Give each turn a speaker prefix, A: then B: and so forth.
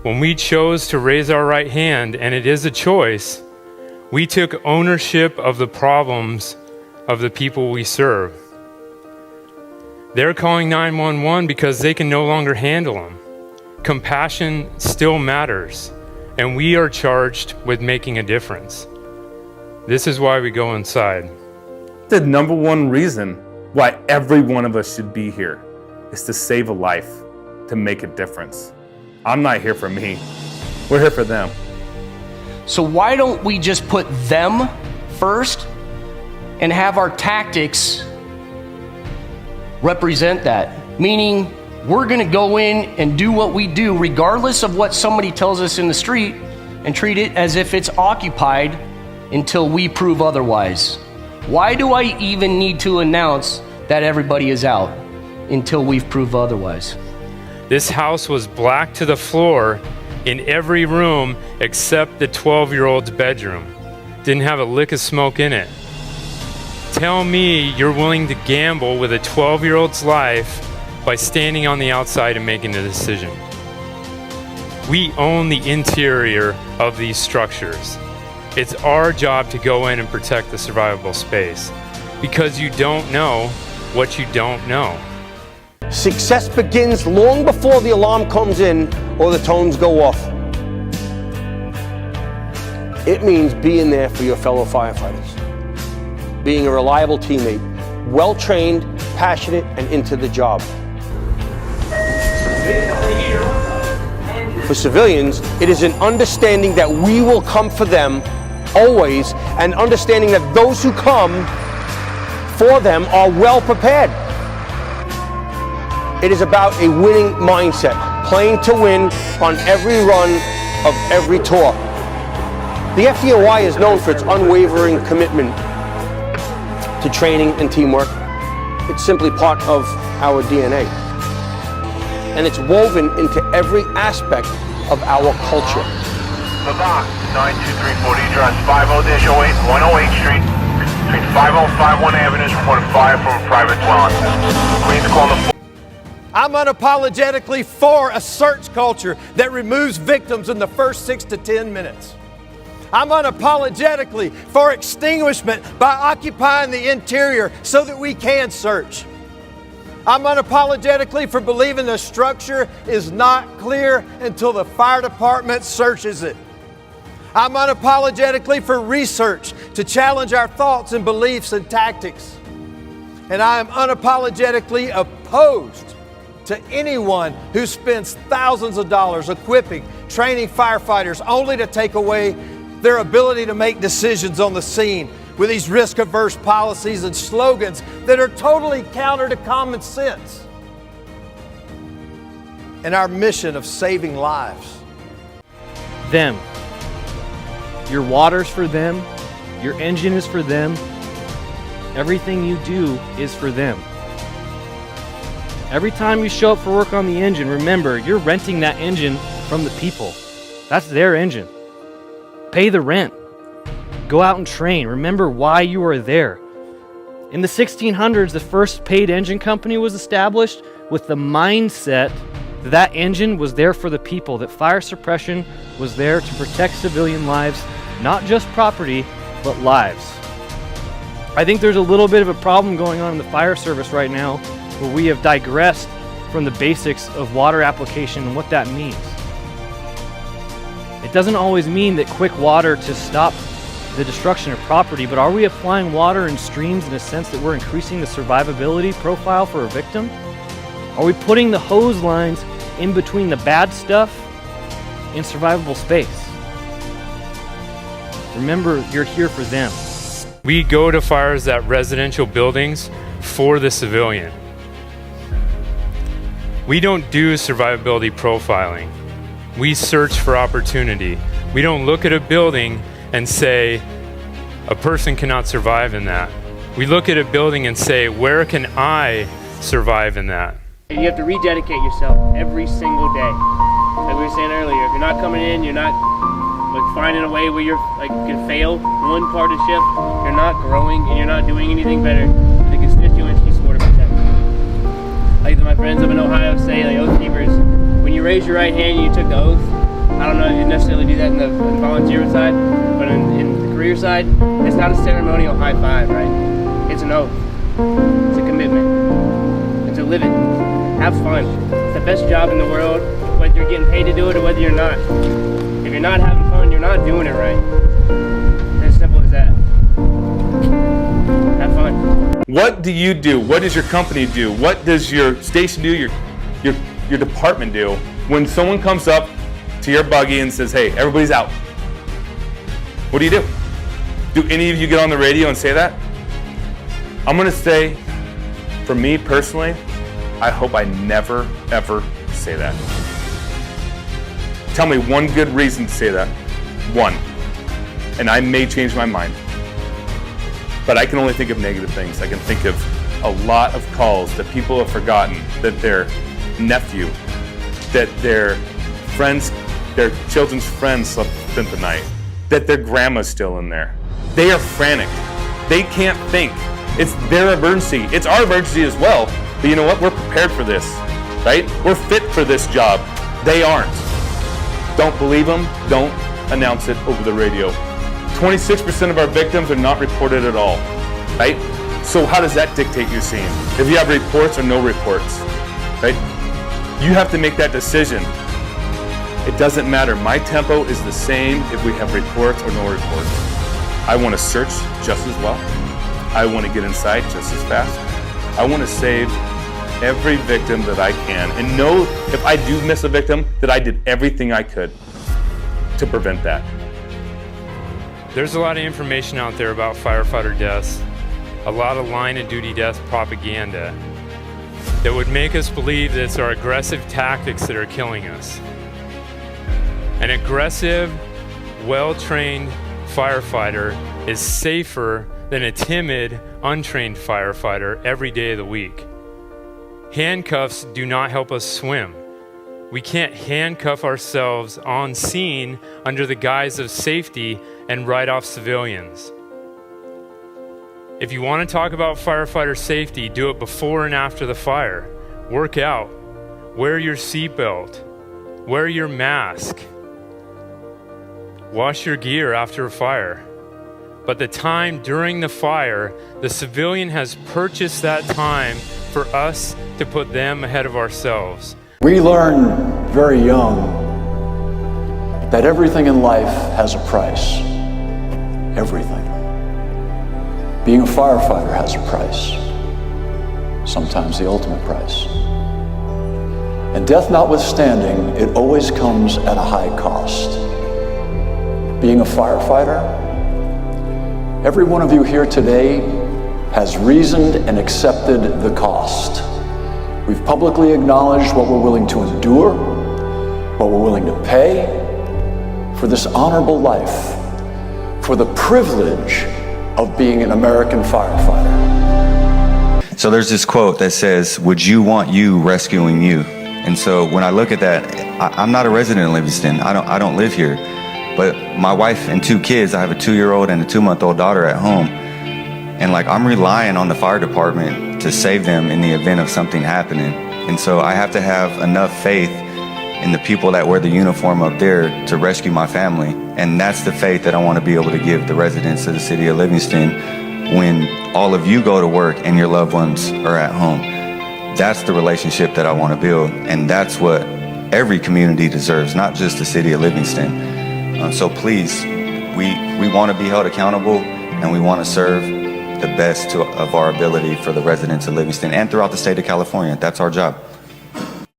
A: When we chose to raise our right hand, and it is a choice, we took ownership of the problems of the people we serve. They're calling 911 because they can no longer handle them. Compassion still matters, and we are charged with making a difference. This is why we go inside.
B: The number one reason why every one of us should be here is to save a life, to make a difference. I'm not here for me. We're here for them.
C: So why don't we just put them first and have our tactics represent that? Meaning, we're gonna go in and do what we do regardless of what somebody tells us in the street and treat it as if it's occupied until we prove otherwise. Why do I even need to announce that everybody is out until we've proved otherwise?
A: This house was black to the floor in every room except the 12-year-old's bedroom. Didn't have a lick of smoke in it. Tell me you're willing to gamble with a 12-year-old's life by standing on the outside and making a decision. We own the interior of these structures. It's our job to go in and protect the survivable space, because you don't know what you don't know.
D: Success begins long before the alarm comes in or the tones go off. It means being there for your fellow firefighters, being a reliable teammate, well-trained, passionate, and into the job. For civilians, it is an understanding that we will come for them always, and understanding that those who come for them are well prepared. It is about a winning mindset, playing to win on every run of every tour. The FDOI is known for its unwavering commitment to training and teamwork. It's simply part of our DNA. And it's woven into every aspect of our culture.
E: The box, 92340, address 50-08, 108 Street, between 5051 Avenue, reported fire from a private dwelling. Please call the...
F: I'm unapologetically for a search culture that removes victims in the first 6 to 10 minutes. I'm unapologetically for extinguishment by occupying the interior so that we can search. I'm unapologetically for believing the structure is not clear until the fire department searches it. I'm unapologetically for research to challenge our thoughts and beliefs and tactics. And I am unapologetically opposed to anyone who spends thousands of dollars equipping, training firefighters only to take away their ability to make decisions on the scene with these risk-averse policies and slogans that are totally counter to common sense and our mission of saving lives.
G: Them. Your water's for them. Your engine is for them. Everything you do is for them. Every time you show up for work on the engine, remember, you're renting that engine from the people. That's their engine. Pay the rent. Go out and train. Remember why you are there. In the 1600s, the first paid engine company was established with the mindset that that engine was there for the people, that fire suppression was there to protect civilian lives, not just property, but lives. I think there's a little bit of a problem going on in the fire service right now, where we have digressed from the basics of water application and what that means. It doesn't always mean that quick water to stop the destruction of property, but are we applying water in streams in a sense that we're increasing the survivability profile for a victim? Are we putting the hose lines in between the bad stuff in survivable space? Remember, you're here for them.
A: We go to fires at residential buildings for the civilian. We don't do survivability profiling. We search for opportunity. We don't look at a building and say, a person cannot survive in that. We look at a building and say, where can I survive in that?
H: You have to rededicate yourself every single day. Like we were saying earlier, if you're not coming in, you're not finding a way where you're you can fail one part of shift, you're not growing and you're not doing anything better for the constituents you swore to protect. Like my friends up in Ohio say, oath keepers, when you raise your right hand and you took the oath, I don't know if you necessarily do that in the volunteer side, but in the career side, it's not a ceremonial high five, right? It's an oath. It's a commitment. It's a live it. Have fun. It's the best job in the world, whether you're getting paid to do it or whether you're not. If you're not having fun, you're not doing it right. It's as simple as that. Have fun.
B: What do you do? What does your company do? What does your station do? Your department do when someone comes up to your buggy and says, "Hey, everybody's out"? What do you do? Do any of you get on the radio and say that? I'm gonna say, for me personally, I hope I never, ever say that. Tell me one good reason to say that. One. And I may change my mind. But I can only think of negative things. I can think of a lot of calls that people have forgotten that their nephew, that their friends, their children's friends spent the night, that their grandma's still in there. They are frantic. They can't think. It's their emergency. It's our emergency as well. But you know what? We're prepared for this, right? We're fit for this job. They aren't. Don't believe them. Don't announce it over the radio. 26% of our victims are not reported at all, right? So how does that dictate your scene? If you have reports or no reports, right? You have to make that decision. It doesn't matter. My tempo is the same if we have reports or no reports. I want to search just as well. I want to get inside just as fast. I want to save every victim that I can and know if I do miss a victim that I did everything I could to prevent that.
A: There's a lot of information out there about firefighter deaths, a lot of line of duty death propaganda that would make us believe that it's our aggressive tactics that are killing us. An aggressive, well-trained firefighter is safer than a timid, untrained firefighter every day of the week. Handcuffs do not help us swim. We can't handcuff ourselves on scene under the guise of safety and write off civilians. If you want to talk about firefighter safety, do it before and after the fire. Work out. Wear your seatbelt. Wear your mask. Wash your gear after a fire. But the time during the fire, the civilian has purchased that time for us to put them ahead of ourselves.
I: We learn very young that everything in life has a price. Everything. Being a firefighter has a price. Sometimes the ultimate price. And death notwithstanding, it always comes at a high cost. Being a firefighter, every one of you here today has reasoned and accepted the cost. We've publicly acknowledged what we're willing to endure, what we're willing to pay for this honorable life, for the privilege of being an American firefighter.
J: So there's this quote that says, "Would you want you rescuing you?" And so when I look at that, I'm not a resident of Livingston. I don't live here. But my wife and 2 kids, I have a 2-year-old and a 2-month-old daughter at home. And like, I'm relying on the fire department to save them in the event of something happening. And so I have to have enough faith in the people that wear the uniform up there to rescue my family. And that's the faith that I want to be able to give the residents of the city of Livingston when all of you go to work and your loved ones are at home. That's the relationship that I want to build. And that's what every community deserves, not just the city of Livingston. So please, we want to be held accountable, and we want to serve the best of our ability for the residents of Livingston and throughout the state of California. That's our job.